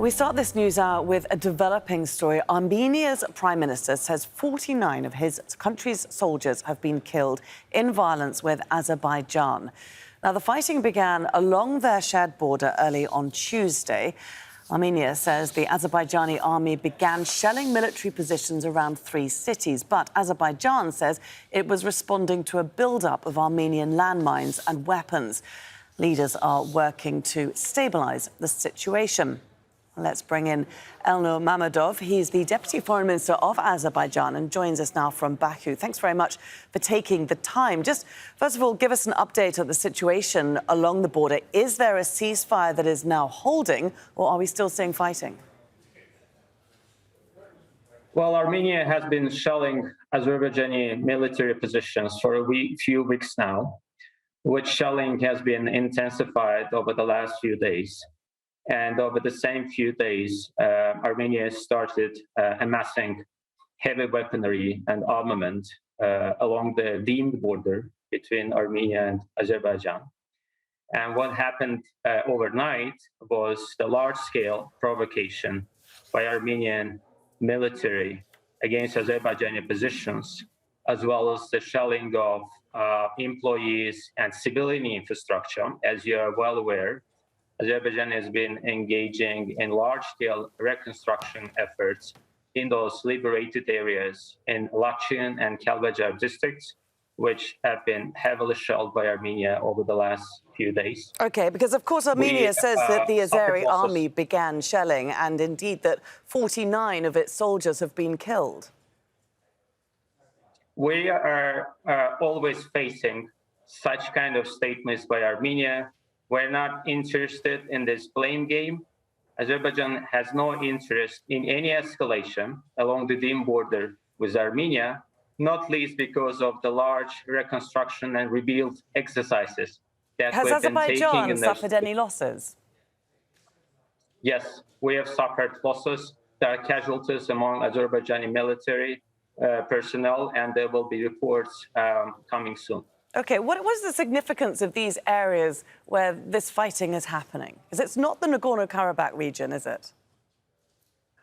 We start this news hour with a developing story. Armenia's prime minister says 49 of his country's soldiers have been killed in violence with Azerbaijan. Now, the fighting began along their shared border early on Tuesday. Armenia says the Azerbaijani army began shelling military positions around 3 cities, but Azerbaijan says it was responding to a build-up of Armenian landmines and weapons. Leaders are working to stabilise the situation. Let's bring in Elnur Mammadov. He's the Deputy Foreign Minister of Azerbaijan and joins us now from Baku. Thanks very much for taking the time. Just, first of all, give us an update on the situation along the border. Is there a ceasefire that is now holding, or are we still seeing fighting? Well, Armenia has been shelling Azerbaijani military positions for a few weeks now, which shelling has been intensified over the last few days. And over the same few days, Armenia started amassing heavy weaponry and armament along the deemed border between Armenia and Azerbaijan. And what happened overnight was the large-scale provocation by Armenian military against Azerbaijani positions, as well as the shelling of employees and civilian infrastructure. As you are well aware, Azerbaijan has been engaging in large-scale reconstruction efforts in those liberated areas in Lachian and Kalbajar districts, which have been heavily shelled by Armenia over the last few days. OK, because, of course, Armenia says that the Azeri army began shelling and, indeed, that 49 of its soldiers have been killed. We are always facing such kind of statements by Armenia. We're not interested in this blame game. Azerbaijan has no interest in any escalation along the deemed border with Armenia, not least because of the large reconstruction and rebuild exercises that we've been taking. Has Azerbaijan suffered any losses? Yes, we have suffered losses. There are casualties among Azerbaijani military personnel, and there will be reports coming soon. OK, what is the significance of these areas where this fighting is happening? Because it's not the Nagorno-Karabakh region, is it?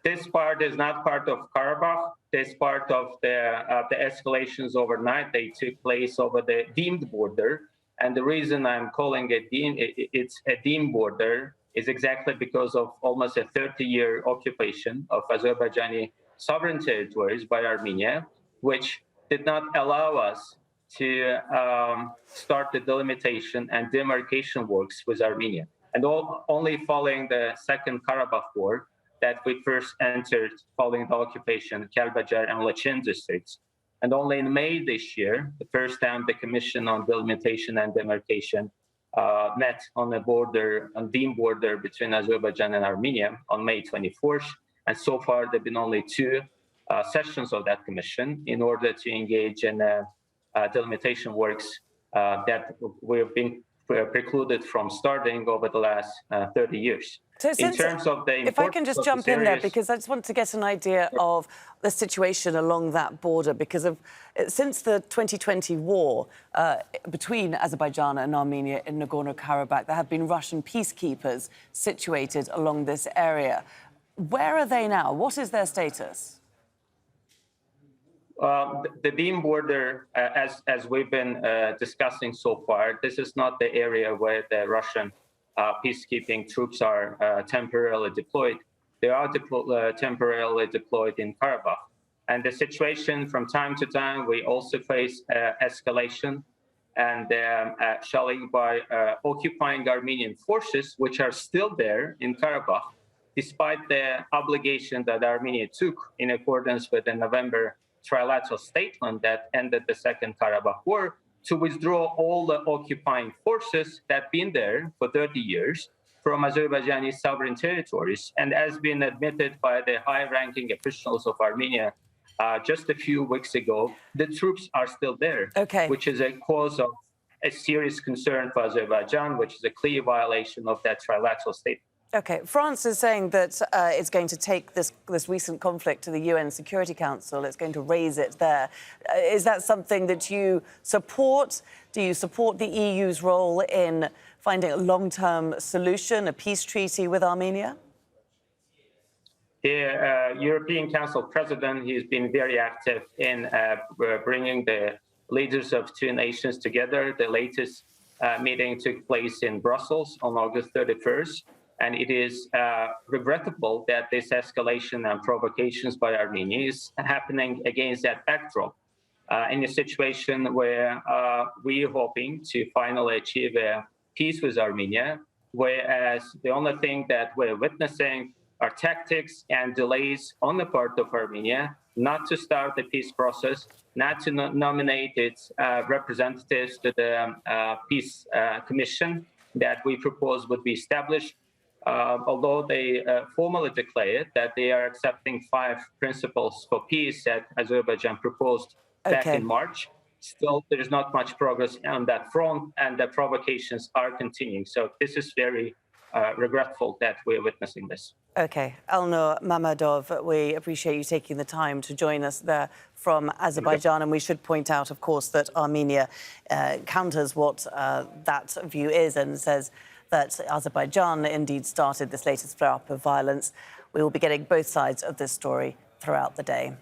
This part is not part of Karabakh. This part of the escalations overnight, they took place over the deemed border. And the reason I'm calling it it's a deemed border is exactly because of almost a 30-year occupation of Azerbaijani sovereign territories by Armenia, which did not allow us to start the delimitation and demarcation works with Armenia. And only following the Second Karabakh War that we first entered following the occupation, Kalbajar and Lachian districts. And only in May this year, the first time the Commission on Delimitation and Demarcation met on the border, on deemed border between Azerbaijan and Armenia on May 24th. And so far, there have been only 2 sessions of that commission in order to engage in delimitation works that we've been precluded from starting over the last 30 years. So in terms of the if I can just jump in there, because I just want to get an idea of the situation along that border, because since the 2020 war between Azerbaijan and Armenia in Nagorno-Karabakh, there have been Russian peacekeepers situated along this area. Where are they now? What is their status? The deemed border, as we've been discussing so far, this is not the area where the Russian peacekeeping troops are temporarily deployed. They are temporarily deployed in Karabakh. And the situation from time to time, we also face escalation and shelling by occupying Armenian forces, which are still there in Karabakh, despite the obligation that Armenia took in accordance with the November trilateral statement that ended the Second Karabakh War to withdraw all the occupying forces that have been there for 30 years from Azerbaijani sovereign territories. And as been admitted by the high-ranking officials of Armenia just a few weeks ago, the troops are still there, which is a cause of a serious concern for Azerbaijan, which is a clear violation of that trilateral statement. OK, France is saying that it's going to take this recent conflict to the UN Security Council. It's going to raise it there. Is that something that you support? Do you support the EU's role in finding a long-term solution, a peace treaty with Armenia? The European Council President, he's been very active in bringing the leaders of two nations together. The latest meeting took place in Brussels on August 31st. And it is regrettable that this escalation and provocations by Armenia is happening against that backdrop. In a situation where we're hoping to finally achieve a peace with Armenia, whereas the only thing that we're witnessing are tactics and delays on the part of Armenia not to start the peace process, not to nominate its representatives to the peace commission that we propose would be established. Although they formally declared that they are accepting 5 principles for peace that Azerbaijan proposed back in March, still there is not much progress on that front, and the provocations are continuing. So this is very regretful that we're witnessing this. Okay, Elnur Mammadov, we appreciate you taking the time to join us there from Azerbaijan. And we should point out, of course, that Armenia counters what that view is and says that Azerbaijan indeed started this latest flare-up of violence. We will be getting both sides of this story throughout the day.